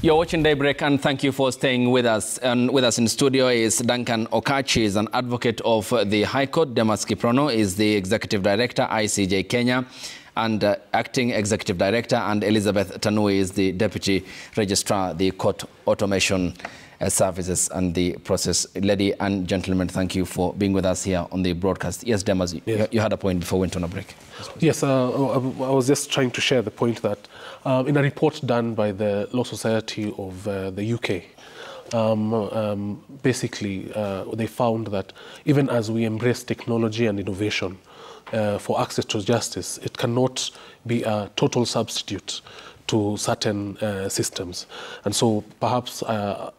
You're watching Daybreak, and thank you for staying with us. And with us in studio is Duncan Okachi, is an advocate of the High Court. Demas Kiprono is the Executive Director, ICJ Kenya, and Acting Executive Director, and Elizabeth Tanui is the Deputy Registrar, the Court Automation Services and the Process. Lady and gentlemen, thank you for being with us here on the broadcast. Yes, Demas, yes. You had a point before we went on a break. Yes, I was just trying to share the point that in a report done by the Law Society of the UK, basically they found that even as we embrace technology and innovation for access to justice, it cannot be a total substitute to certain systems. And so perhaps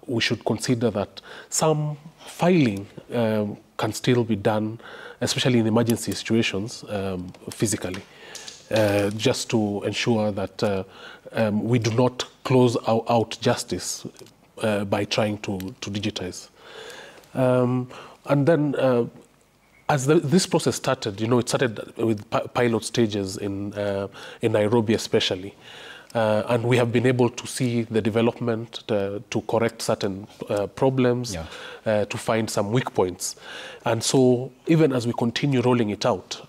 we should consider that some filing can still be done, especially in emergency situations, physically, just to ensure that we do not close out justice by trying to digitize. And then as this process started, it started with pilot stages in Nairobi especially. And we have been able to see the development to correct certain problems, to find some weak points. And so even as we continue rolling it out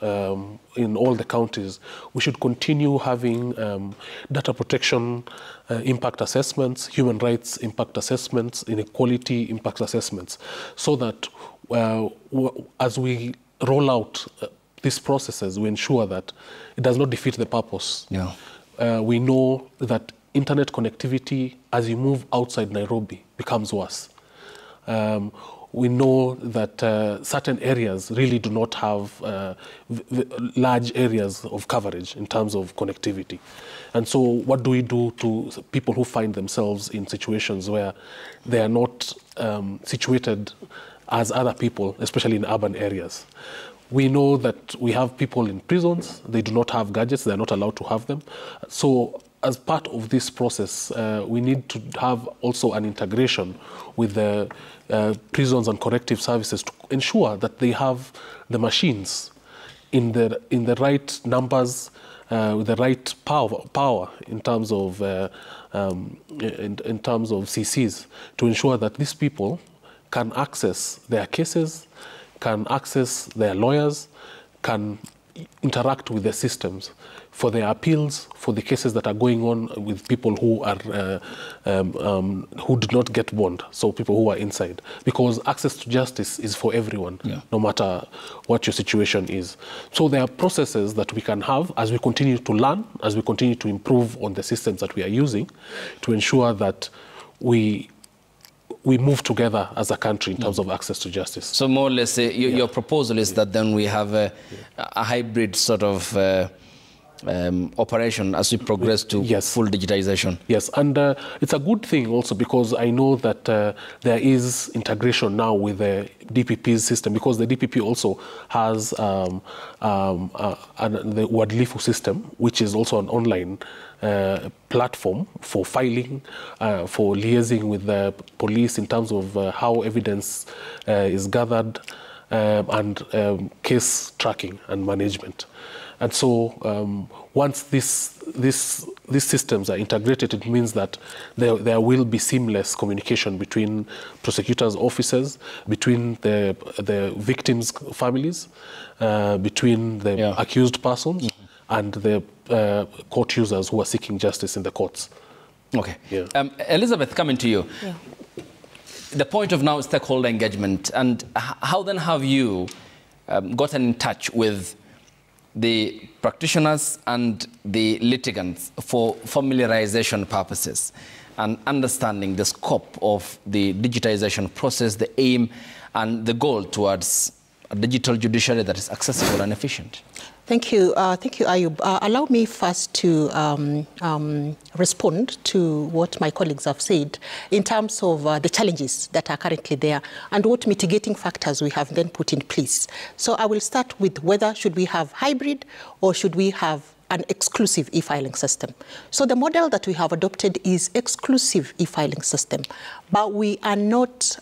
in all the counties, we should continue having data protection impact assessments, human rights impact assessments, inequality impact assessments, so that as we roll out these processes, we ensure that it does not defeat the purpose. We know that internet connectivity, as you move outside Nairobi, becomes worse. We know that certain areas really do not have large areas of coverage in terms of connectivity. And so what do we do to people who find themselves in situations where they are not situated as other people, especially in urban areas? We know that we have people in prisons, they do not have gadgets, they're not allowed to have them. So as part of this process, we need to have also an integration with the prisons and corrective services to ensure that they have the machines in the right numbers, with the right power in terms of CCs, to ensure that these people can access their cases, can access their lawyers, can interact with the systems for their appeals, for the cases that are going on with people who are who do not get bond, so people who are inside. Because access to justice is for everyone, no matter what your situation is. So there are processes that we can have as we continue to learn, as we continue to improve on the systems that we are using, to ensure that we move together as a country in terms of access to justice. So more or less, your proposal is that then we have a hybrid sort of operation as we progress to full digitization. Yes, and it's a good thing also because I know that there is integration now with the DPP's system, because the DPP also has the Wadlifu system, which is also an online platform for filing, for liaising with the police in terms of how evidence is gathered, and case tracking and management. And so once these systems are integrated, it means that there will be seamless communication between prosecutors' offices, between the victims' families, between the accused persons, and the court users who are seeking justice in the courts. Okay. Elizabeth, coming to you. The point of now is stakeholder engagement. And how then have you gotten in touch with the practitioners and the litigants for familiarization purposes and understanding the scope of the digitization process, the aim and the goal towards a digital judiciary that is accessible and efficient? Thank you, Ayub. Allow me first to respond to what my colleagues have said in terms of the challenges that are currently there and what mitigating factors we have then put in place. So I will start with whether should we have hybrid or should we have an exclusive e-filing system. So the model that we have adopted is exclusive e-filing system, but we are not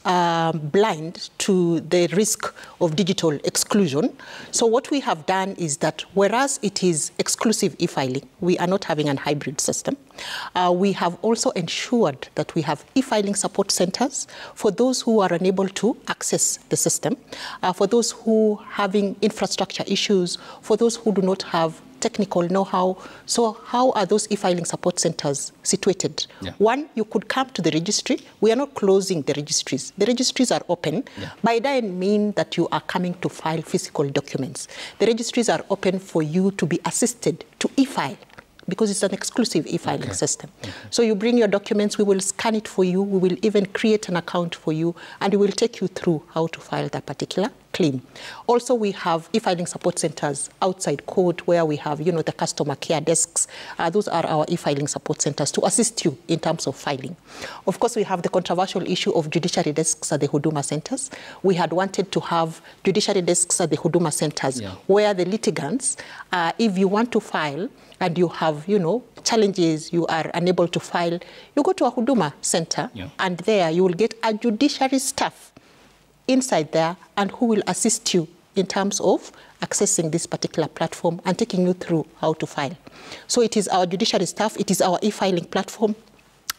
blind to the risk of digital exclusion. So what we have done is that whereas it is exclusive e-filing, we are not having a hybrid system. We have also ensured that we have e-filing support centers for those who are unable to access the system, for those who are having infrastructure issues, for those who do not have technical know-how. So how are those e-filing support centers situated? Yeah. One, you could come to the registry. We are not closing the registries. The registries are open. Yeah. By that I mean that you are coming to file physical documents. The registries are open for you to be assisted to e-file, because it's an exclusive e-filing system. So you bring your documents, we will scan it for you, we will even create an account for you, and we will take you through how to file that particular claim. Also, we have e-filing support centers outside court where we have, the customer care desks. Those are our e-filing support centers to assist you in terms of filing. Of course, we have the controversial issue of judiciary desks at the Huduma centers. We had wanted to have judiciary desks at the Huduma centers where the litigants, if you want to file, and you have, challenges, you are unable to file, you go to a Huduma center, and there you will get a judiciary staff inside there and who will assist you in terms of accessing this particular platform and taking you through how to file. So it is our judiciary staff, it is our e-filing platform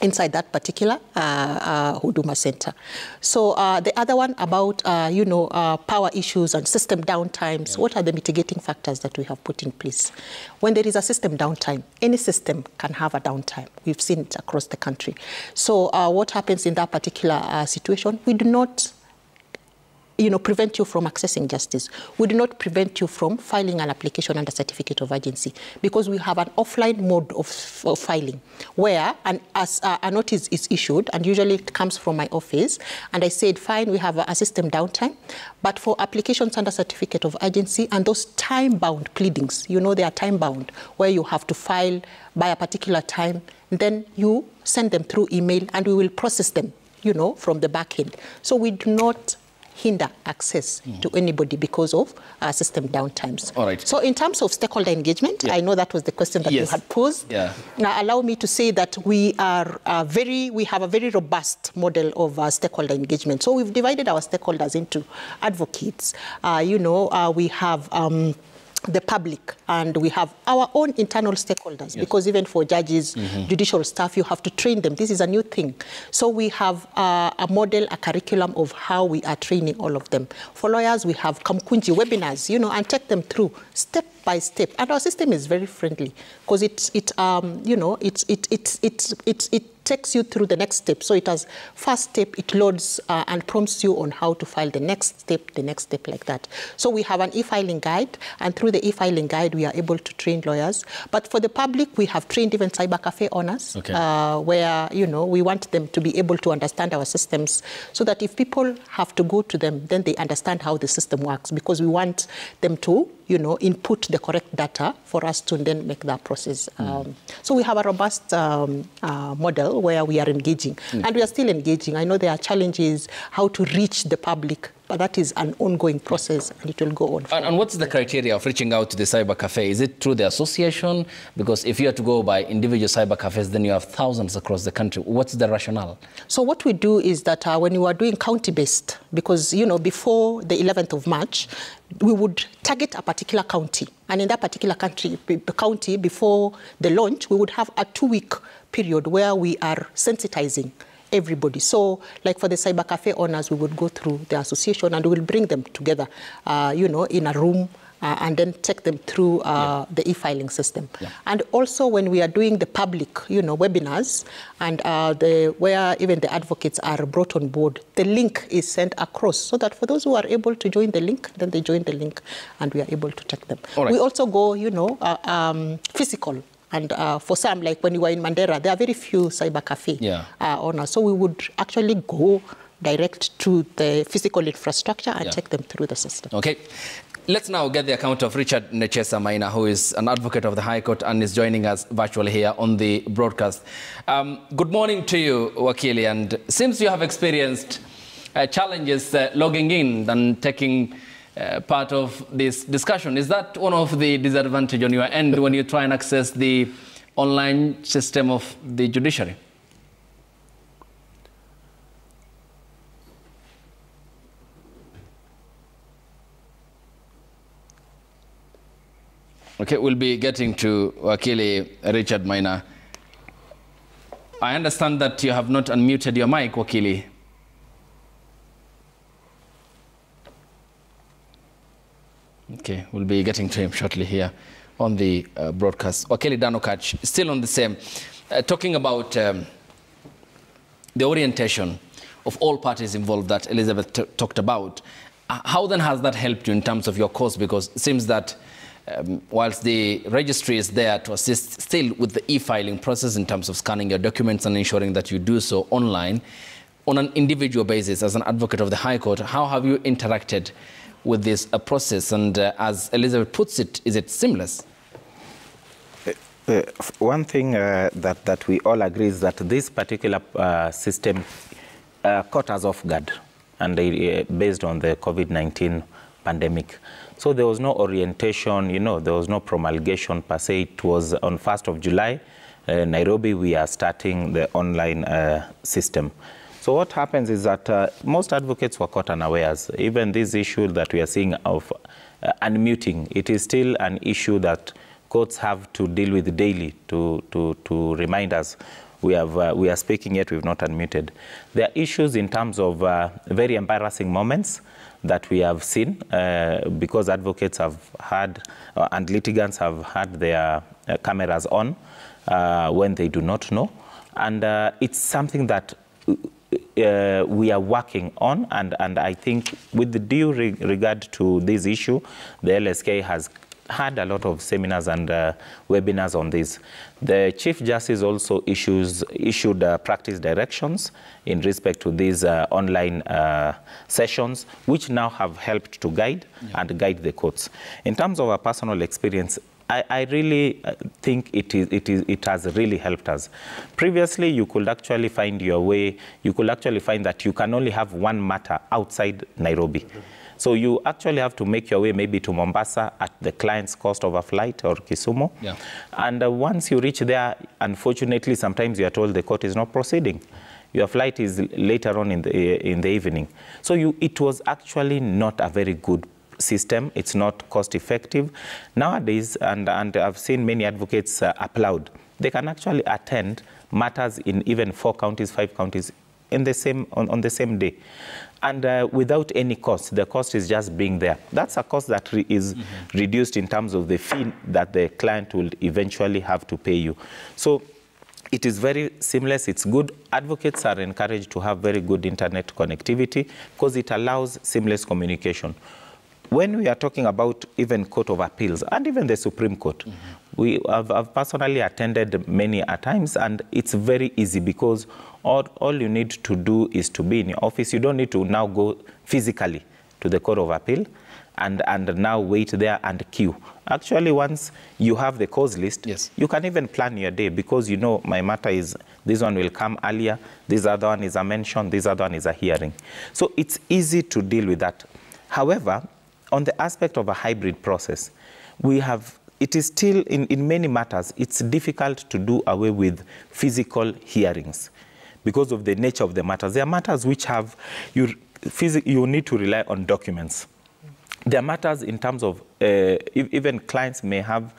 inside that particular Huduma center. So the other one about, power issues and system downtimes, what are the mitigating factors that we have put in place? When there is a system downtime, any system can have a downtime. We've seen it across the country. So what happens in that particular situation? We do not prevent you from accessing justice. We do not prevent you from filing an application under certificate of urgency, because we have an offline mode of filing where as a notice is issued, and usually it comes from my office, and I said, fine, we have a system downtime, but for applications under certificate of urgency and those time-bound pleadings, they are time-bound, where you have to file by a particular time, then you send them through email and we will process them, from the back end. So we do not hinder access to anybody because of system downtimes. All right. So in terms of stakeholder engagement, I know that was the question that you had posed. Now allow me to say that we are we have a very robust model of stakeholder engagement. So we've divided our stakeholders into advocates. We have the public, and we have our own internal stakeholders, because even for judges, judicial staff, you have to train them. This is a new thing. So we have a model, a curriculum of how we are training all of them. For lawyers, we have Kamkunji webinars, and take them through step by step. And our system is very friendly, because it takes you through the next step. So it has first step, it loads and prompts you on how to file the next step, like that. So we have an e-filing guide, and through the e-filing guide, we are able to train lawyers. But for the public, we have trained even cyber cafe owners, where, we want them to be able to understand our systems, so that if people have to go to them, then they understand how the system works, because we want them to, input the correct data for us to then make that process. So we have a robust model where we are engaging, and we are still engaging. I know there are challenges how to reach the public, but that is an ongoing process, and it will go on. And what's the criteria of reaching out to the cyber cafe? Is it through the association? Because if you are to go by individual cyber cafes, then you have thousands across the country. What's the rationale? So what we do is that when you are doing county-based, because, before the 11th of March, we would target a particular county. And in that particular county, before the launch, we would have a 2-week period where we are sensitizing everybody. So, like for the cyber cafe owners, we would go through the association and we will bring them together, in a room, and then take them through the e-filing system. And also when we are doing the public, webinars, and where even the advocates are brought on board, the link is sent across, so that for those who are able to join the link, then they join the link, and we are able to take them. We also go, physical. And for some, like when you were in Mandera, there are very few cyber cafe owners. So we would actually go direct to the physical infrastructure and take them through the system. Okay. Let's now get the account of Richard Nechesa Maina, who is an advocate of the High Court and is joining us virtually here on the broadcast. Good morning to you, Wakili, and since you have experienced challenges logging in and taking part of this discussion. Is that one of the disadvantages on your end when you try and access the online system of the judiciary? Okay, we'll be getting to Wakili Richard Maina. I understand that you have not unmuted your mic, Wakili. Okay, we'll be getting to him shortly here on the broadcast. Wakili Danokach, still on the same, talking about the orientation of all parties involved that Elizabeth talked about. How then has that helped you in terms of your course? Because it seems that whilst the registry is there to assist still with the e-filing process in terms of scanning your documents and ensuring that you do so online, on an individual basis, as an advocate of the High Court, how have you interacted with this process? And as Elizabeth puts it, is it seamless? One thing that we all agree is that this particular system caught us off guard, and based on the COVID-19 pandemic. So there was no orientation, there was no promulgation per se. It was on 1st of July, Nairobi, we are starting the online system. So what happens is that most advocates were caught unawares. Even this issue that we are seeing of unmuting, it is still an issue that courts have to deal with daily to remind us we are speaking yet we've not unmuted. There are issues in terms of very embarrassing moments that we have seen because advocates have had and litigants have had their cameras on when they do not know. And it's something that we are working on, and I think with the due regard to this issue, the LSK has had a lot of seminars and webinars on this. The Chief Justice also issued practice directions in respect to these online sessions, which now have helped to guide and guide the courts. In terms of our personal experience, I really think it has really helped us. Previously, you could actually find your way, you could actually find that you can only have one matter outside Nairobi. So you actually have to make your way maybe to Mombasa at the client's cost of a flight or Kisumu. Yeah. And once you reach there, unfortunately, sometimes you are told the court is not proceeding. Your flight is later on in the evening. So it was actually not a very good system. It's not cost effective. Nowadays, and I've seen many advocates applaud, they can actually attend matters in even 4 counties, 5 counties in the same, on the same day. And without any cost. The cost is just being there. That's a cost that is reduced in terms of the fee that the client will eventually have to pay you. So it is very seamless. It's good. Advocates are encouraged to have very good internet connectivity because it allows seamless communication. When we are talking about even Court of Appeals and even the Supreme Court, I've personally attended many a times, and it's very easy because all you need to do is to be in your office. You don't need to now go physically to the Court of Appeal and now wait there and queue. Actually, once you have the cause list, you can even plan your day because you know my matter is this one will come earlier, this other one is a mention, this other one is a hearing. So it's easy to deal with that. However, on the aspect of a hybrid process, it is still, in many matters, it's difficult to do away with physical hearings because of the nature of the matters. There are matters which you need to rely on documents. There are matters in terms of, even clients may have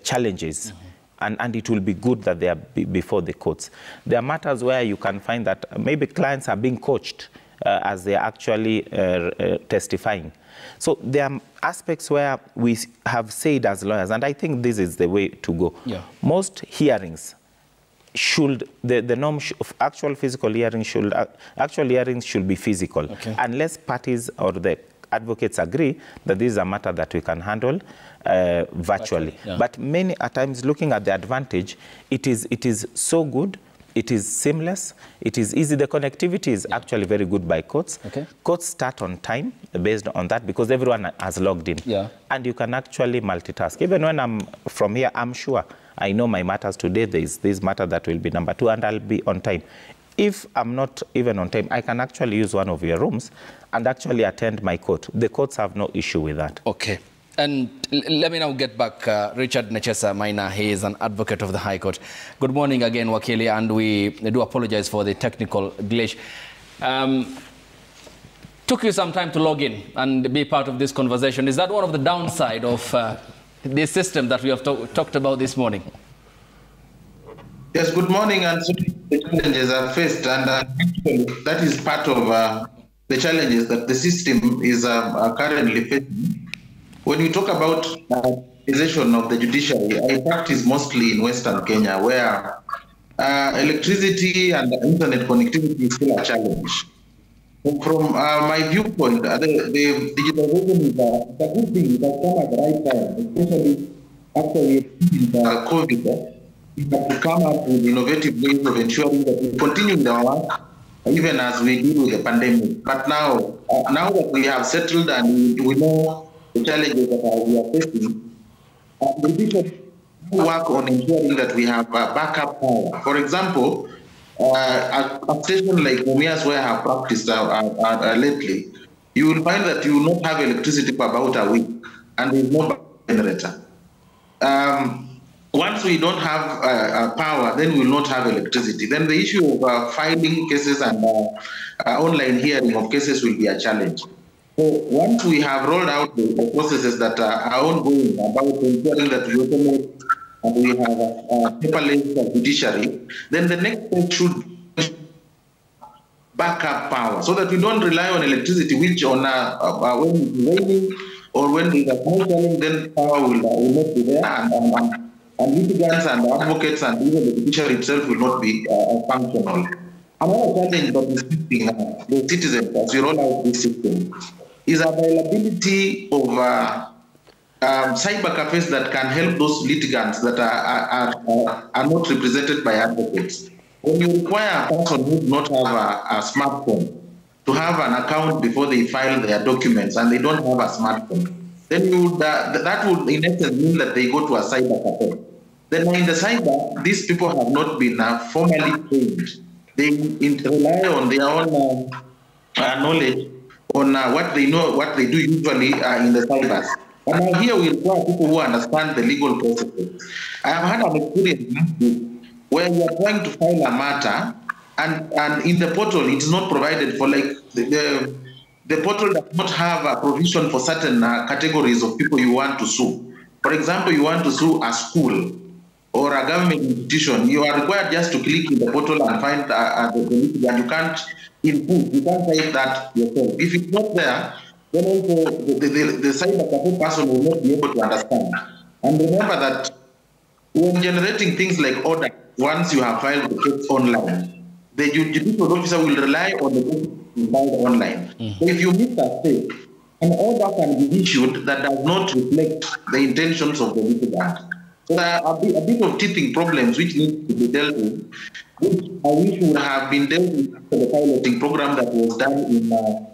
challenges, and it will be good that they are before the courts. There are matters where you can find that maybe clients are being coached as they are actually testifying. So there are aspects where we have said as lawyers, and I think this is the way to go. Yeah. Most hearings should, the norm of actual physical hearings should be physical, unless parties or the advocates agree that this is a matter that we can handle virtually. Yeah. But many a times, looking at the advantage, it is so good. It is seamless. It is easy. The connectivity is actually very good by courts. Courts start on time based on that because everyone has logged in. Yeah. And you can actually multitask. Even when I'm from here, I'm sure I know my matters today. There is this matter that will be number 2, and I'll be on time. If I'm not even on time, I can actually use one of your rooms and actually attend my court. The courts have no issue with that. Okay. And let me now get back Richard Nechesa Maina. He is an advocate of the High Court. Good morning again, Wakili, and we do apologize for the technical glitch. Took you some time to log in and be part of this conversation. Is that one of the downside of this system that we have talked about this morning? Yes, good morning. And the challenges are faced, and that is part of the challenges that the system is currently facing. When we talk about digitization of the judiciary, I practice mostly in Western Kenya, where electricity and internet connectivity is still a challenge. From my viewpoint, the digitization is a good thing. It has come at the right time, especially after we have COVID. We have to come up with innovative ways of ensuring that we continue with our work, even as we deal with the pandemic. But now that we have settled and we know the challenges that we are facing, we should work on ensuring that we have backup power. For example, a station like Mumias, where I have practiced lately, you will find that you will not have electricity for about a week, and there is no backup generator. Once we don't have power, then we will not have electricity. Then the issue of filing cases and online hearing of cases will be a challenge. So once we have rolled out the processes that are ongoing about ensuring that we automate and we have a paperless judiciary, then the next step should be backup power, so that we don't rely on electricity, which on when it's raining or when there's a small challenge, then power will not be there, and litigants and advocates and even the judiciary itself will not be functional. Another challenge that is facing the citizens as we roll out this system is availability of cyber cafes that can help those litigants that are not represented by advocates. When you require a person who does not have a smartphone to have an account before they file their documents and they don't have a smartphone, then that would in essence mean that they go to a cyber cafe. Then in the cyber, these people have not been formally trained. They rely on their own knowledge on what they know, what they do usually in the cybers. And now here we require people who understand the legal processes. I have had an experience where you are trying to file a matter, and in the portal it's not provided for, like the portal does not have a provision for certain categories of people you want to sue. For example, you want to sue a school or a government institution, you are required just to click in the portal and find the litigant. You can't input, you can't type that yourself. If it's not there, then also the cyber cafe person will not be able to understand. And remember that when generating things like order, once you have filed the case online, the judicial officer will rely on the case filed online. So if you miss a step, an order can be issued that does not reflect the intentions of the litigant. So there are a bit of teething problems which need to be dealt with, which I wish would have been dealt with for the piloting program that was done in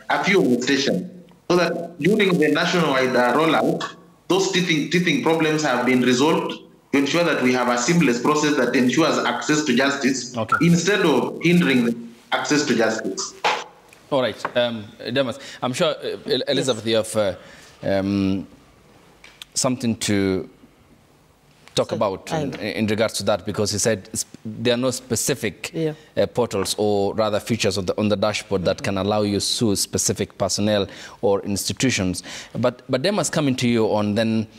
a few of the stations, so that during the nationwide rollout, those teething problems have been resolved to ensure that we have a seamless process that ensures access to justice, instead of hindering the access to justice. All right, Demas, I'm sure, Elizabeth, you have something to talk about in regards to that, because he said there are no specific portals or rather features on the dashboard that can allow you to sue specific personnel or institutions. But Demas, coming to you on then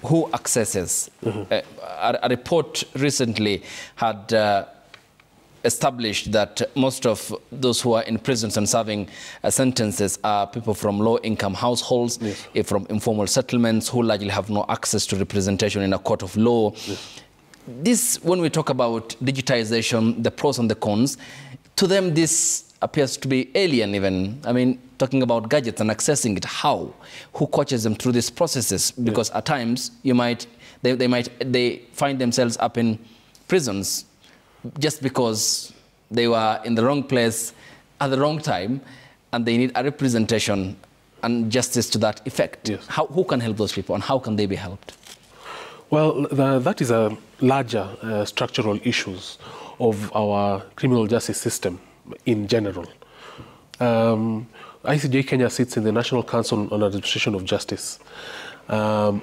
who accesses. A report recently had established that most of those who are in prisons and serving sentences are people from low-income households, from informal settlements, who largely have no access to representation in a court of law. This, when we talk about digitization, the pros and the cons, to them this appears to be alien even. I mean, talking about gadgets and accessing it, how? Who coaches them through these processes? Because at times they find themselves up in prisons just because they were in the wrong place at the wrong time, and they need a representation and justice to that effect. Who can help those people, and how can they be helped? Well, that is a larger structural issues of our criminal justice system in general. ICJ Kenya sits in the National Council on Administration of Justice. Part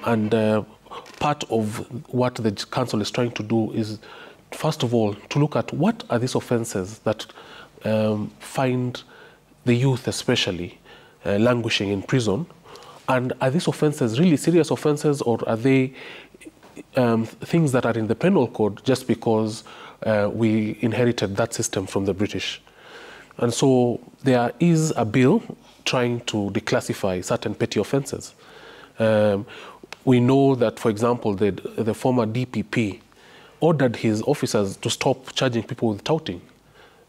of what the council is trying to do is, first of all, to look at what are these offences that find the youth especially languishing in prison, and are these offences really serious offences, or are they things that are in the penal code just because we inherited that system from the British. And so there is a bill trying to declassify certain petty offences. We know that, for example, the former DPP ordered his officers to stop charging people with touting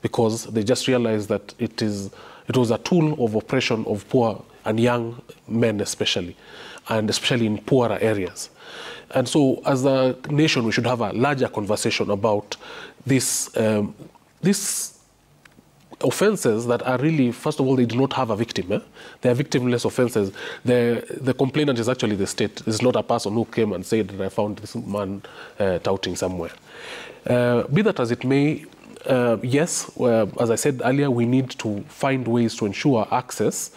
because they just realized that it was a tool of oppression of poor and young men especially, and especially in poorer areas. And so as a nation, we should have a larger conversation about these offences that are really, first of all, they do not have a victim. They are victimless offences. The complainant is actually the state. It's not a person who came and said that I found this man touting somewhere. Be that as it may, yes, as I said earlier, we need to find ways to ensure access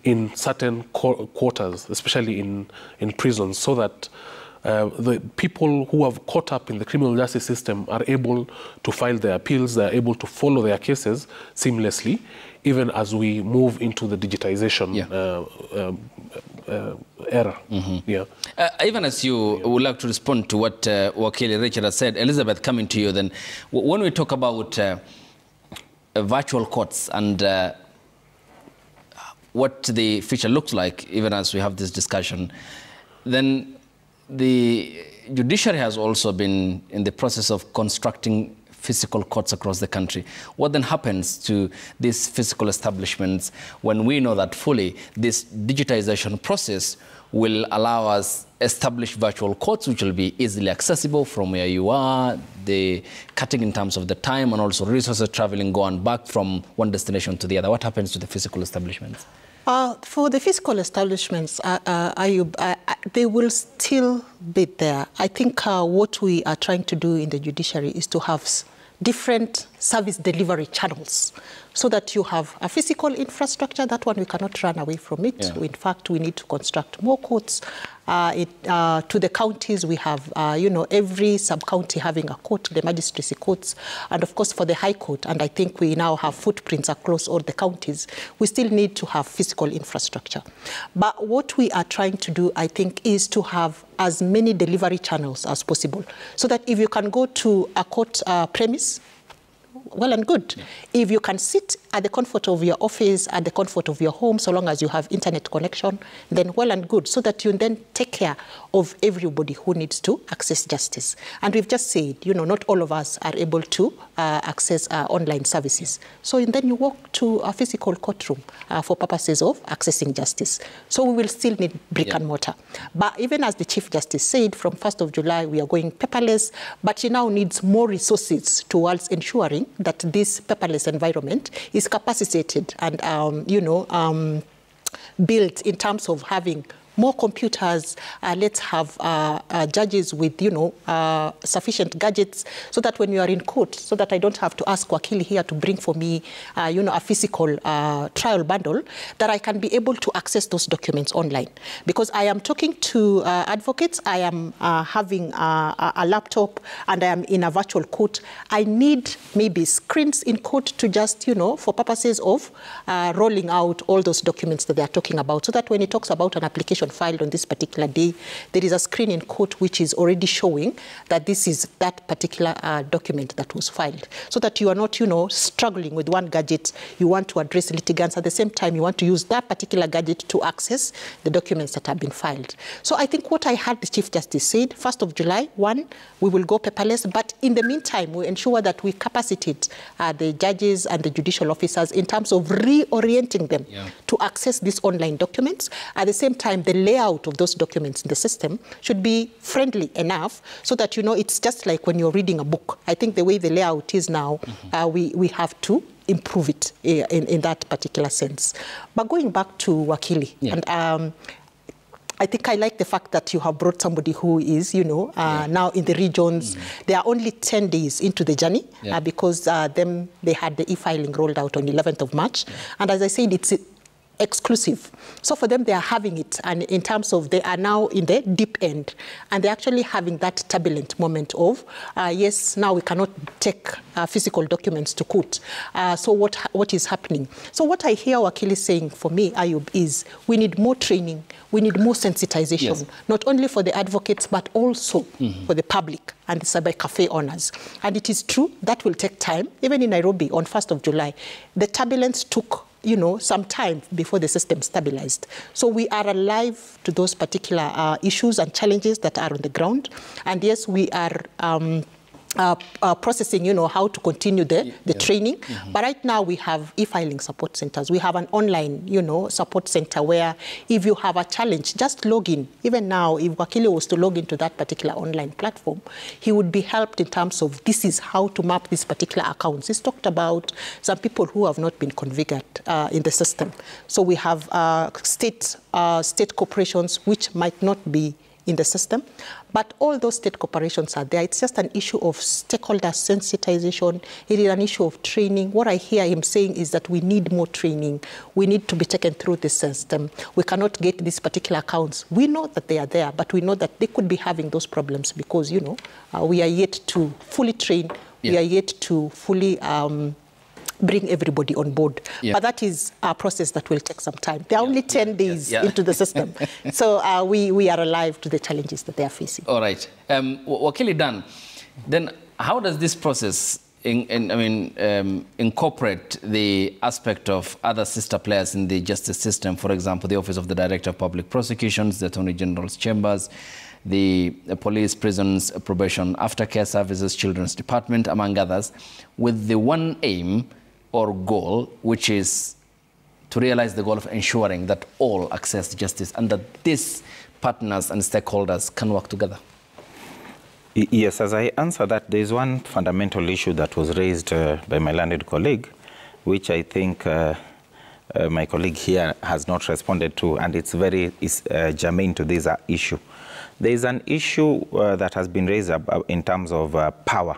in certain quarters, especially in prisons, so that the people who have caught up in the criminal justice system are able to file their appeals, they're able to follow their cases seamlessly, even as we move into the digitization era. Even as you would like to respond to what Wakili Richard has said, Elizabeth, coming to you then, when we talk about virtual courts and what the future looks like, even as we have this discussion, then the judiciary has also been in the process of constructing physical courts across the country. What then happens to these physical establishments when we know that fully this digitization process will allow us establish virtual courts which will be easily accessible from where you are, the cutting in terms of the time and also resources traveling, go and back from one destination to the other? What happens to the physical establishments? For the physical establishments, they will still be there. I think what we are trying to do in the judiciary is to have different service delivery channels so that you have a physical infrastructure. That one, we cannot run away from it. In fact, we need to construct more courts. To the counties, we have, every sub-county having a court, the magistracy courts, and of course for the High Court, and I think we now have footprints across all the counties, we still need to have physical infrastructure. But what we are trying to do, I think, is to have as many delivery channels as possible, so that if you can go to a court premise, well and good. If you can sit at the comfort of your office, at the comfort of your home, so long as you have internet connection, then well and good, so that you then take care of everybody who needs to access justice. And we've just said, not all of us are able to access online services. So then you walk to a physical courtroom for purposes of accessing justice. So we will still need brick and mortar. But even as the Chief Justice said, from 1st of July, we are going paperless, but she now needs more resources towards ensuring that this paperless environment is capacitated and, built in terms of having more computers. Let's have judges with, sufficient gadgets, so that when you are in court, so that I don't have to ask Wakili here to bring for me, a physical trial bundle, that I can be able to access those documents online. Because I am talking to advocates, I am having a laptop, and I am in a virtual court. I need maybe screens in court to just, for purposes of rolling out all those documents that they are talking about, so that when it talks about an application filed on this particular day, there is a screen in court which is already showing that this is that particular document that was filed, so that you are not, struggling with one gadget. You want to address litigants at the same time. You want to use that particular gadget to access the documents that have been filed. So I think what I heard the Chief Justice said, 1st of July, we will go paperless, but in the meantime, we ensure that we capacitate the judges and the judicial officers in terms of reorienting them to access these online documents. At the same time, the layout of those documents in the system should be friendly enough so that, it's just like when you're reading a book. I think the way the layout is now, we have to improve it in that particular sense. But going back to Wakili, and I think I like the fact that you have brought somebody who is, now in the regions. They are only 10 days into the journey because they had the e-filing rolled out on 11th of March. And as I said, exclusive. So for them, they are having it, and in terms of they are now in the deep end, and they're actually having that turbulent moment of, yes, now we cannot take physical documents to court. So what is happening? So what I hear Wakili saying for me, Ayub, is we need more training, we need more sensitization, yes, not only for the advocates, but also for the public and the cyber cafe owners. And it is true, that will take time. Even in Nairobi on 1st of July, the turbulence took some time before the system stabilized. So we are alive to those particular issues and challenges that are on the ground. And yes, we are processing, how to continue the training. But right now we have e-filing support centers. We have an online, support center where if you have a challenge, just log in. Even now, if Wakili was to log into that particular online platform, he would be helped in terms of this is how to map these particular accounts. He's talked about some people who have not been configured in the system. So we have state corporations which might not be in the system, but all those state corporations are there. It's just an issue of stakeholder sensitization. It is an issue of training. What I hear him saying is that we need more training. We need to be taken through this system. We cannot get these particular accounts. We know that they are there, but we know that they could be having those problems because, we are yet to fully train. We are yet to fully bring everybody on board. But that is a process that will take some time. There are only 10 days into the system. So we are alive to the challenges that they are facing. All right. Wakili Dan, then how does this process incorporate the aspect of other sister players in the justice system? For example, the Office of the Director of Public Prosecutions, the Attorney General's Chambers, the Police, Prisons, Probation, Aftercare Services, Children's Department, among others, with the one aim or goal, which is to realize the goal of ensuring that all access justice and that these partners and stakeholders can work together? Yes, as I answer that, there is one fundamental issue that was raised by my learned colleague, which I think my colleague here has not responded to, and it's very germane to this issue. There is an issue that has been raised in terms of power,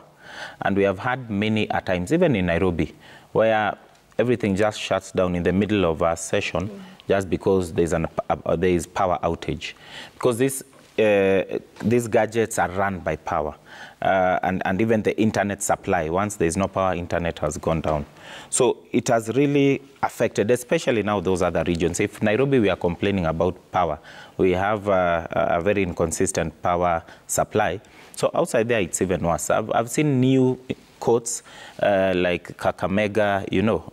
and we have had many at times, even in Nairobi, where everything just shuts down in the middle of a session just because there is power outage. Because these gadgets are run by power, and even the internet supply, once there is no power, internet has gone down. So it has really affected, especially now those other regions. If Nairobi we are complaining about power, we have a very inconsistent power supply. So outside there it's even worse. I've seen new courts like Kakamega,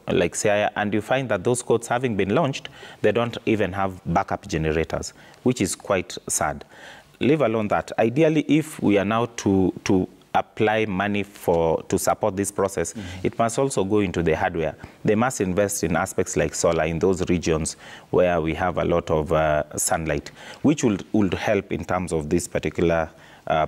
like Siaya, and you find that those courts having been launched, they don't even have backup generators, which is quite sad. Leave alone that. Ideally, if we are now to apply money to support this process, it must also go into the hardware. They must invest in aspects like solar in those regions where we have a lot of sunlight, which would help in terms of this particular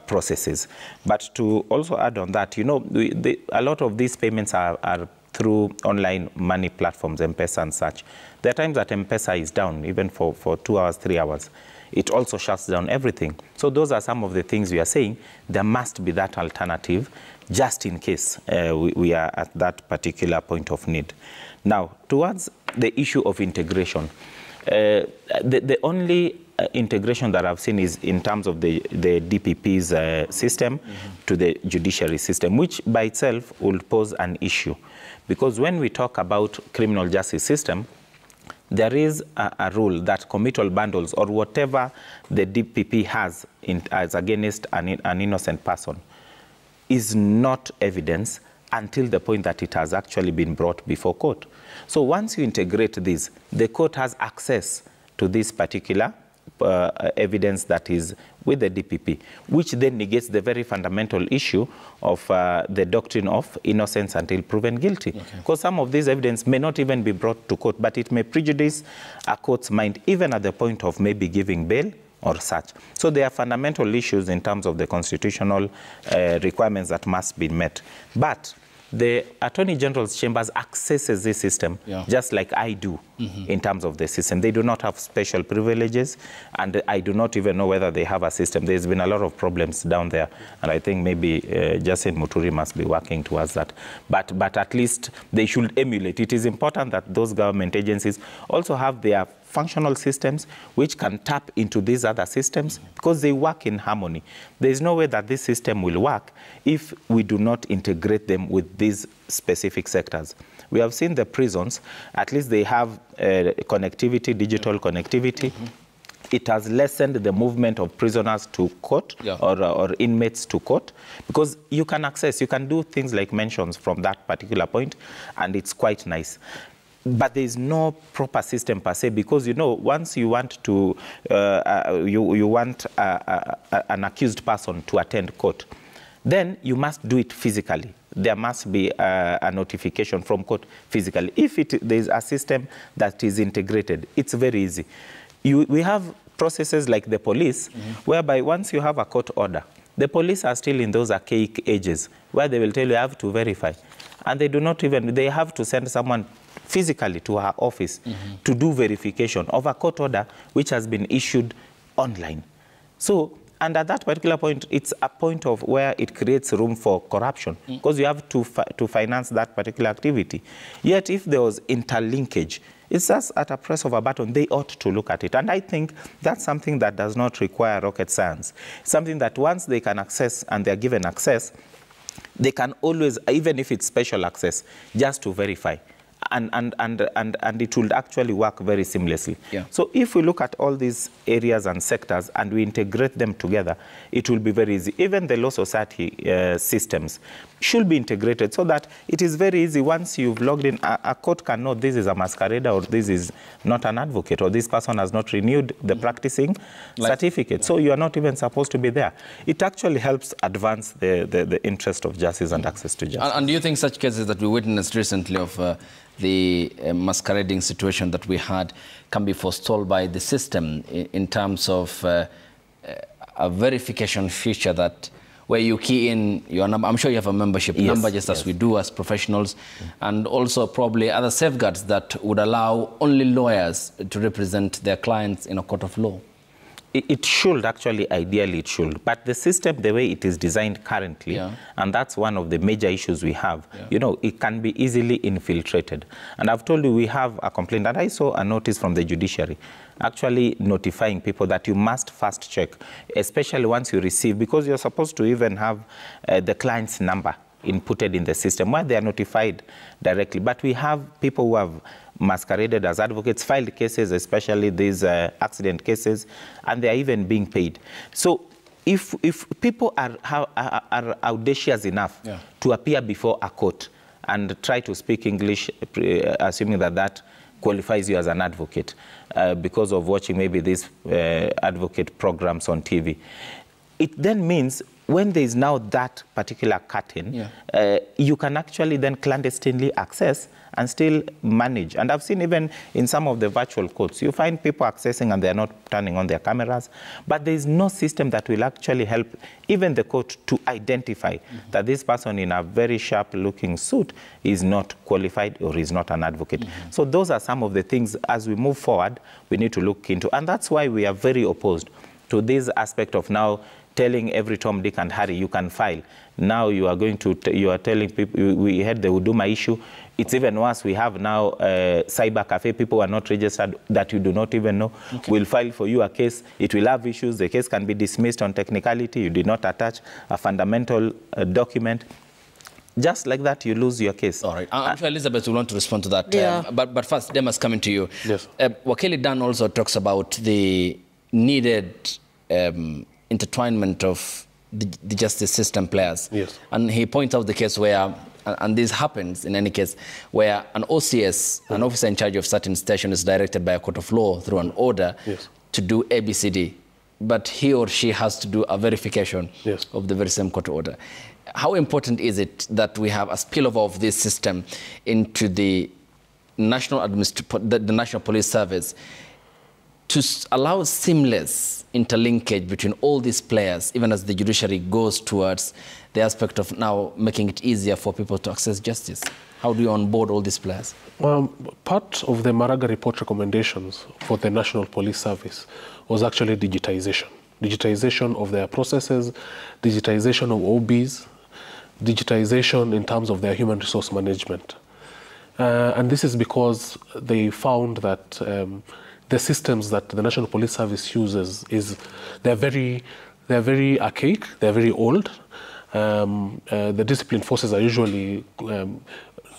processes. But to also add on that, a lot of these payments are through online money platforms, M-Pesa and such. There are times that M-Pesa is down, even for 2 hours, 3 hours. It also shuts down everything. So those are some of the things we are saying. There must be that alternative, just in case we are at that particular point of need. Now, towards the issue of integration, the only integration that I've seen is in terms of the DPP's system to the judiciary system, which by itself will pose an issue. Because when we talk about criminal justice system, there is a rule that committal bundles or whatever the DPP has as against an innocent person is not evidence until the point that it has actually been brought before court. So once you integrate this, the court has access to this particular evidence that is with the DPP, which then negates the very fundamental issue of the doctrine of innocence until proven guilty. Because some of this evidence may not even be brought to court, but it may prejudice a court's mind, even at the point of maybe giving bail or such. So there are fundamental issues in terms of the constitutional requirements that must be met. But the Attorney General's chambers accesses this system just like I do in terms of the system. They do not have special privileges, and I do not even know whether they have a system. There's been a lot of problems down there, and I think maybe Jacinth Muturi must be working towards that. But at least they should emulate. It is important that those government agencies also have their functional systems which can tap into these other systems because they work in harmony. There is no way that this system will work if we do not integrate them with these specific sectors. We have seen the prisons, at least they have connectivity, digital connectivity. It has lessened the movement of prisoners to court or inmates to court because you can access, you can do things like mentions from that particular point, and it's quite nice. But there is no proper system per se because, you know, once you want to, you want an accused person to attend court, then you must do it physically. There must be a notification from court physically. If there is a system that is integrated, it's very easy. We have processes like the police, whereby once you have a court order, the police are still in those archaic ages where they will tell you have to verify. And they do not even, they have to send someone physically to her office to do verification of a court order which has been issued online. So, and at that particular point, it's a point of where it creates room for corruption because you have to finance that particular activity. Yet if there was interlinkage, it's just at a press of a button, they ought to look at it. And I think that's something that does not require rocket science. Something that once they can access and they're given access, they can always, even if it's special access, just to verify. And it will actually work very seamlessly. So if we look at all these areas and sectors and we integrate them together, it will be very easy. Even the law society systems should be integrated so that it is very easy. Once you've logged in, a court can know this is a masquerader or this is not an advocate or this person has not renewed the practicing certificate. So you are not even supposed to be there. It actually helps advance the interest of justice and access to justice. And do you think such cases that we witnessed recently of the masquerading situation that we had can be forestalled by the system in terms of a verification feature that where you key in your number? I'm sure you have a membership number, just as we do as professionals, and also probably other safeguards that would allow only lawyers to represent their clients in a court of law. It should, actually, ideally it should. But the system, the way it is designed currently, and that's one of the major issues we have, you know, it can be easily infiltrated. And I've told you we have a complaint, and I saw a notice from the Judiciary actually notifying people that you must first check, especially once you receive, because you're supposed to even have the client's number inputted in the system where they are notified directly. But we have people who have masqueraded as advocates, filed cases, especially these accident cases, and they are even being paid. So if people are audacious enough to appear before a court and try to speak English, assuming that qualifies you as an advocate because of watching maybe these advocate programs on TV, it then means when there is now that particular curtain, you can actually then clandestinely access and still manage. And I've seen even in some of the virtual courts, you find people accessing and they're not turning on their cameras, but there is no system that will actually help even the court to identify that this person in a very sharp-looking suit is not qualified or is not an advocate. So those are some of the things, as we move forward, we need to look into. And that's why we are very opposed to this aspect of now telling every Tom, Dick, and Harry you can file. Now you are going to, you are telling people, we had the Huduma issue. It's even worse. We have now cyber cafe. People are not registered that you do not even know. We'll file for you a case. It will have issues. The case can be dismissed on technicality. You did not attach a fundamental document. Just like that, you lose your case. All right. I'm sure Elizabeth will want to respond to that. But first, Demas, coming to you. Yes. Wakili Dan also talks about the needed intertwinement of the justice system players. Yes. And he points out the case where, and this happens in any case, where an OCS, an officer in charge of certain station, is directed by a court of law through an order to do ABCD, but he or she has to do a verification of the very same court order. How important is it that we have a spillover of this system into the National Police Service? to allow seamless interlinkage between all these players, even as the judiciary goes towards the aspect of now making it easier for people to access justice? How do you onboard all these players? Part of the Maraga report recommendations for the National Police Service was actually digitization. Digitization of their processes, digitization of OBs, digitization in terms of their human resource management. And this is because they found that the systems that the National Police Service uses they're very archaic, they're very old. The disciplined forces are usually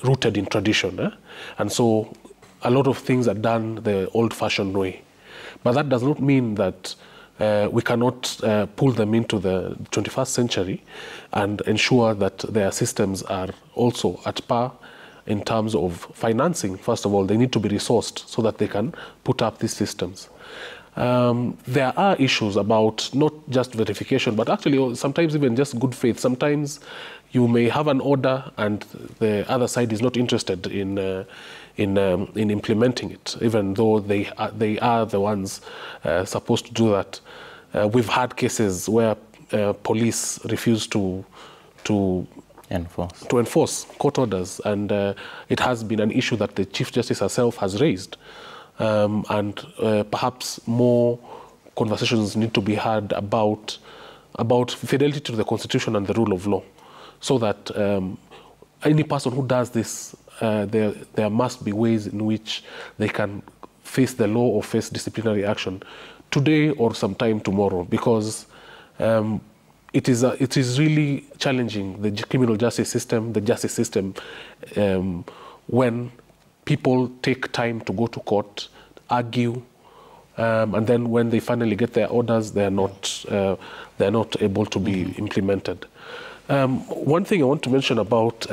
rooted in tradition, and so a lot of things are done the old-fashioned way. But that does not mean that we cannot pull them into the 21st century and ensure that their systems are also at par in terms of financing. First of all, they need to be resourced so that they can put up these systems. There are issues about not just verification, but actually sometimes even just good faith. Sometimes you may have an order and the other side is not interested in implementing it, even though they are the ones supposed to do that. We've had cases where police refuse to enforce court orders, and it has been an issue that the Chief Justice herself has raised. And perhaps more conversations need to be had about fidelity to the Constitution and the rule of law, so that any person who does this, there must be ways in which they can face the law or face disciplinary action today or sometime tomorrow, because it is really challenging the criminal justice system, the justice system, when people take time to go to court, argue, and then when they finally get their orders, they're not able to be implemented. One thing I want to mention about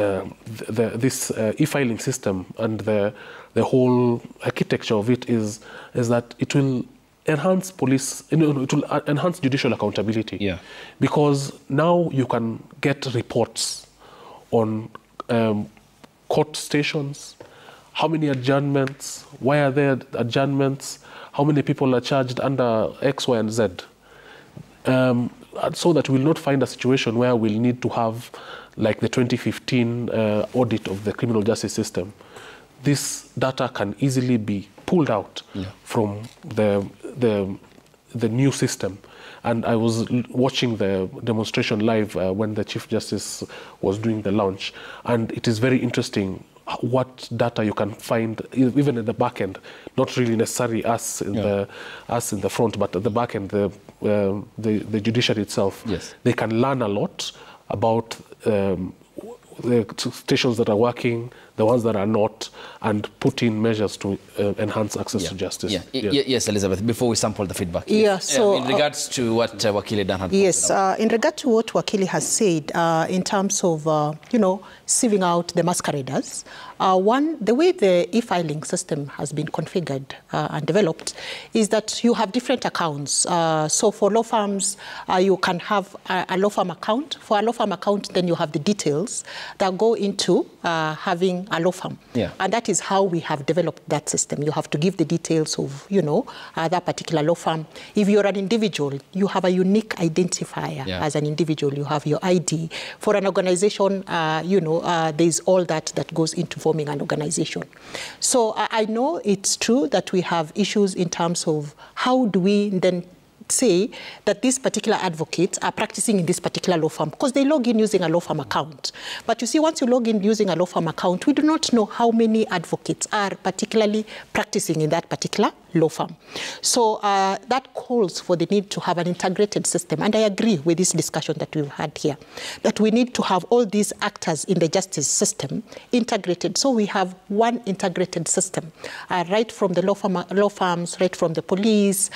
this e-filing system and the whole architecture of it is that it will enhance it will enhance judicial accountability. Yeah. Because now you can get reports on court stations, how many adjournments, why are there adjournments, how many people are charged under X, Y, and Z. So that we'll not find a situation where we'll need to have, like the 2015 audit of the criminal justice system. This data can easily be pulled out from the new system. And I was watching the demonstration live when the Chief Justice was doing the launch. And it is very interesting what data you can find, even in the back end, not really necessarily us in the front, but at the back end, the judiciary itself. Yes. They can learn a lot about the stations that are working, the ones that are not, and put in measures to enhance access to justice. Yes, Elizabeth, before we sample the feedback. So in regards to what Wakili Dan had Yes, in regard to what Wakili has said, in terms of, sieving out the masqueraders, the way the e-filing system has been configured and developed is that you have different accounts. So for law firms, you can have a law firm account. For a law firm account, then you have the details that go into having a law firm. Yeah. And that is how we have developed that system. You have to give the details of, that particular law firm. If you're an individual, you have a unique identifier as an individual. You have your ID. For an organization, there's all that goes into forming an organization. So I know it's true that we have issues in terms of how do we then say that these particular advocates are practicing in this particular law firm because they log in using a law firm account. But you see, once you log in using a law firm account, we do not know how many advocates are particularly practicing in that particular law firm. So that calls for the need to have an integrated system. And I agree with this discussion that we've had here, that we need to have all these actors in the justice system integrated. So we have one integrated system, right from the law firms, right from the police,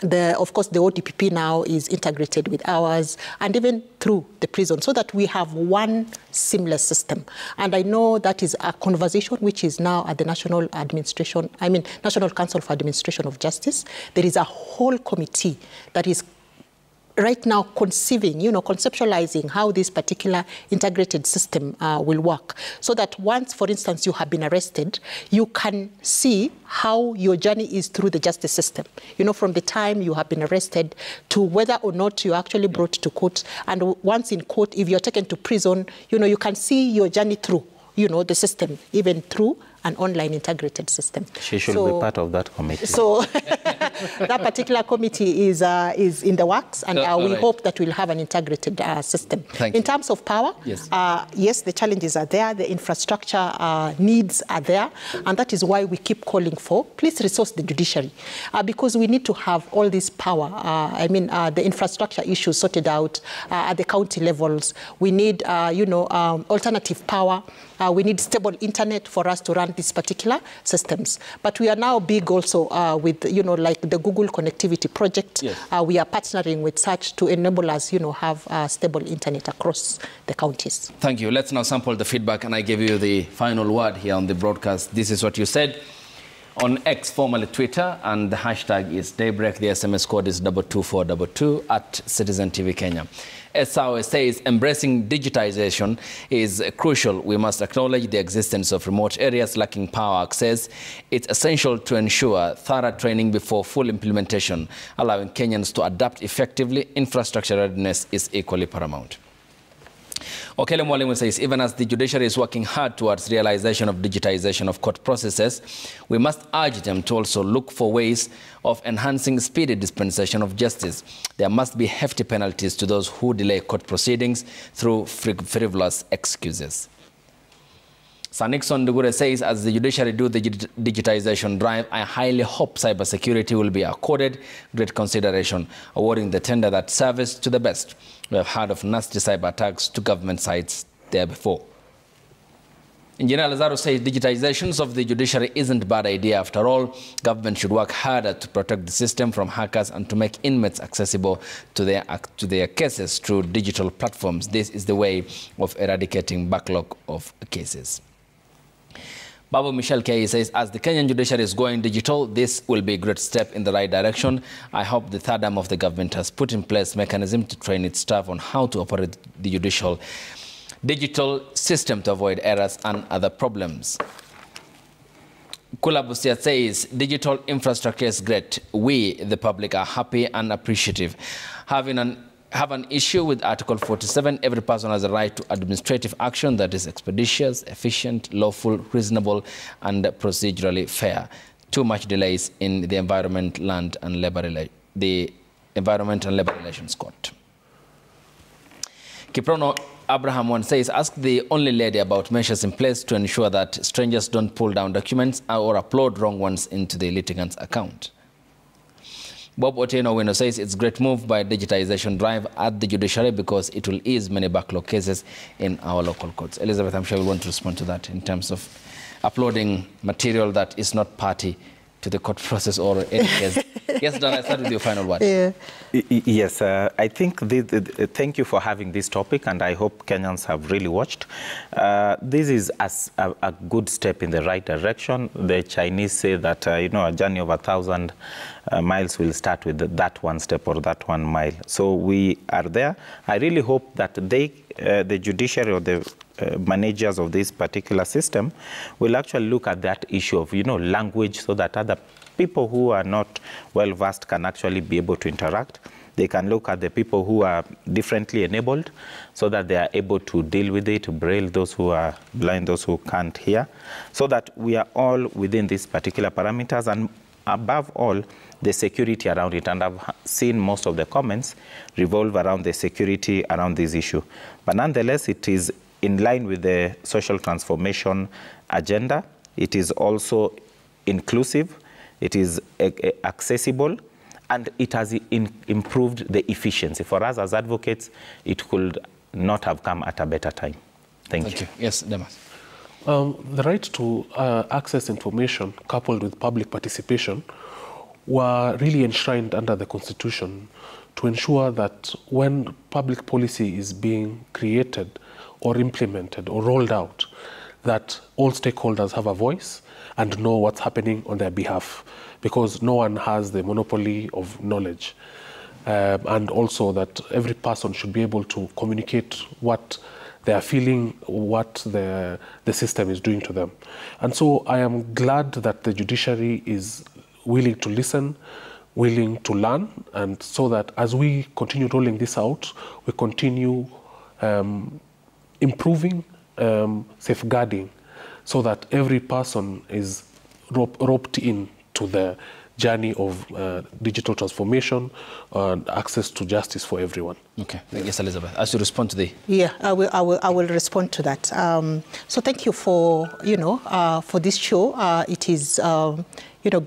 of course, the ODPP now is integrated with ours, and even through the prison, so that we have one seamless system. And I know that is a conversation which is now at the National Council for Administration of Justice. There is a whole committee that is right now conceiving, conceptualizing how this particular integrated system will work. So that once, for instance, you have been arrested, you can see how your journey is through the justice system. From the time you have been arrested to whether or not you're actually brought to court. And once in court, if you're taken to prison, you can see your journey through, the system, even through an online integrated system. She should be part of that committee. So that particular committee is in the works, and we hope that we'll have an integrated system. In terms of power, yes, the challenges are there, the infrastructure needs are there, and that is why we keep calling for, please resource the judiciary, because we need to have all this power, the infrastructure issues sorted out at the county levels. We need, alternative power. We need stable internet for us to run these particular systems. But we are now big also with, like the Google Connectivity Project. Yes. We are partnering with such to enable us, have stable internet across the counties. Thank you. Let's now sample the feedback, and I give you the final word here on the broadcast. This is what you said on X, formerly Twitter, and the hashtag is Daybreak. The SMS code is 22422 at Citizen TV Kenya. SAO says embracing digitization is crucial. We must acknowledge the existence of remote areas lacking power access. It's essential to ensure thorough training before full implementation, allowing Kenyans to adapt effectively. Infrastructure readiness is equally paramount. Okele Mwalimu says, even as the judiciary is working hard towards realization of digitization of court processes, we must urge them to also look for ways of enhancing speedy dispensation of justice. There must be hefty penalties to those who delay court proceedings through frivolous excuses. Sir Nixon Dugure says, as the judiciary do the digitization drive, I highly hope cybersecurity will be accorded great consideration, awarding the tender that serves to the best. We have heard of nasty cyber attacks to government sites there before. Engineer Lazaro says digitizations of the judiciary isn't a bad idea after all. Government should work harder to protect the system from hackers and to make inmates accessible to their cases through digital platforms. This is the way of eradicating backlog of cases. Babu Michel Kei says, as the Kenyan judiciary is going digital, this will be a great step in the right direction. I hope the third arm of the government has put in place mechanism to train its staff on how to operate the digital system to avoid errors and other problems. Kula Busia says, digital infrastructure is great. We, the public, are happy and appreciative. Have an issue with Article 47. Every person has a right to administrative action that is expeditious, efficient, lawful, reasonable, and procedurally fair. Too much delays in the Environment, Land and Labor Relations Court. Kiprono Abraham one says, ask the only lady about measures in place to ensure that strangers don't pull down documents or upload wrong ones into the litigant's account. Bob Otieno Wino says it's a great move by digitization drive at the judiciary because it will ease many backlog cases in our local courts. Elizabeth, I'm sure you want to respond to that in terms of uploading material that is not party to the court process or any case. Yes, Dan, I start with your final word. Yeah. Yes, I think thank you for having this topic, and I hope Kenyans have really watched. This is a good step in the right direction. The Chinese say that, a journey of 1,000 miles will start with that one step or that 1 mile. So we are there. I really hope that the judiciary or the managers of this particular system will actually look at that issue of, language, so that other people who are not well versed can actually be able to interact. They can look at the people who are differently enabled so that they are able to deal with it, braille, those who are blind, those who can't hear, so that we are all within these particular parameters, and above all, the security around it. And I've seen most of the comments revolve around the security around this issue. But nonetheless, it is in line with the social transformation agenda. It is also inclusive, it is accessible, and it has improved the efficiency. For us as advocates, it could not have come at a better time. Thank you. Yes, Demas. The right to access information coupled with public participation were really enshrined under the Constitution to ensure that when public policy is being created or implemented or rolled out, that all stakeholders have a voice and know what's happening on their behalf, because no one has the monopoly of knowledge. and also that every person should be able to communicate what they are feeling, what the system is doing to them. And so I am glad that the judiciary is willing to listen, willing to learn, and so that as we continue rolling this out, we continue improving, safeguarding, so that every person is roped in to the journey of digital transformation and access to justice for everyone. Okay. Yes, Elizabeth, as you respond to the... Yeah, I will respond to that. So thank you for, for this show. It is,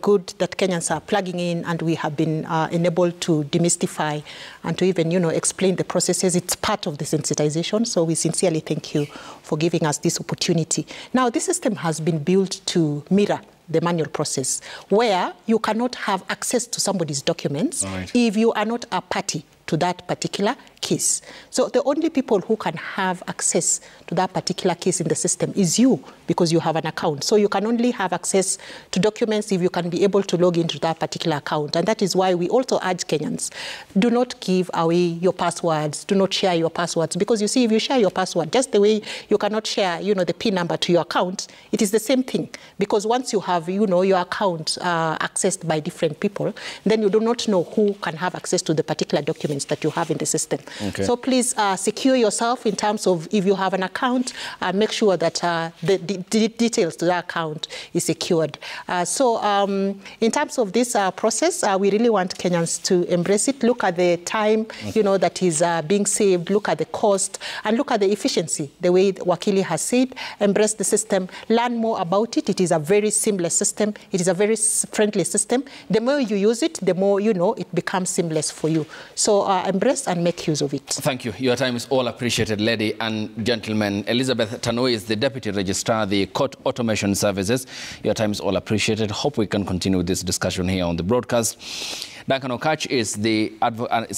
good that Kenyans are plugging in, and we have been enabled to demystify and to even, explain the processes. It's part of the sensitization. So we sincerely thank you for giving us this opportunity. Now, this system has been built to mirror the manual process, where you cannot have access to somebody's documents if you are not a party to that particular case. So the only people who can have access to that particular case in the system is you, because you have an account. So you can only have access to documents if you can be able to log into that particular account. And that is why we also urge Kenyans, do not give away your passwords, do not share your passwords, because you see, if you share your password, just the way you cannot share, the PIN number to your account, it is the same thing. Because once you have, your account accessed by different people, then you do not know who can have access to the particular documents that you have in the system. Okay. So please secure yourself in terms of, if you have an account, make sure that the details to that account is secured. In terms of this process, we really want Kenyans to embrace it. Look at the time, that is being saved, look at the cost, and look at the efficiency, the way Wakili has said. Embrace the system, learn more about it. It is a very seamless system. It is a very friendly system. The more you use it, the more, it becomes seamless for you. So embrace and make use of it. Thank you. Your time is all appreciated, ladies and gentlemen. Elizabeth Tanui is the Deputy Registrar, the Court Automation Services. Your time is all appreciated. Hope we can continue this discussion here on the broadcast. Duncan Okach is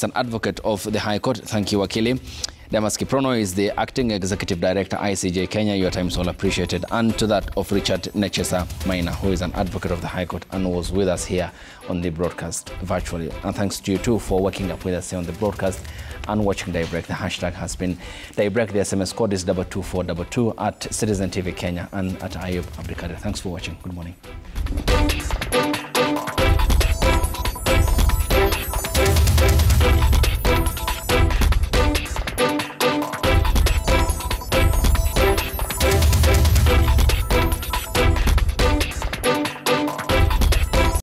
an advocate of the High Court. Thank you, Wakili. Damas Kiprono is the Acting Executive Director, ICJ Kenya. Your time is all appreciated. And to that of Richard Nechesa Maina, who is an advocate of the High Court and was with us here on the broadcast virtually. And thanks to you too for working up with us here on the broadcast and watching Daybreak. The hashtag has been Daybreak. The SMS code is 22422 at Citizen TV Kenya and at Ayub Abdikadir. Thanks for watching. Good morning.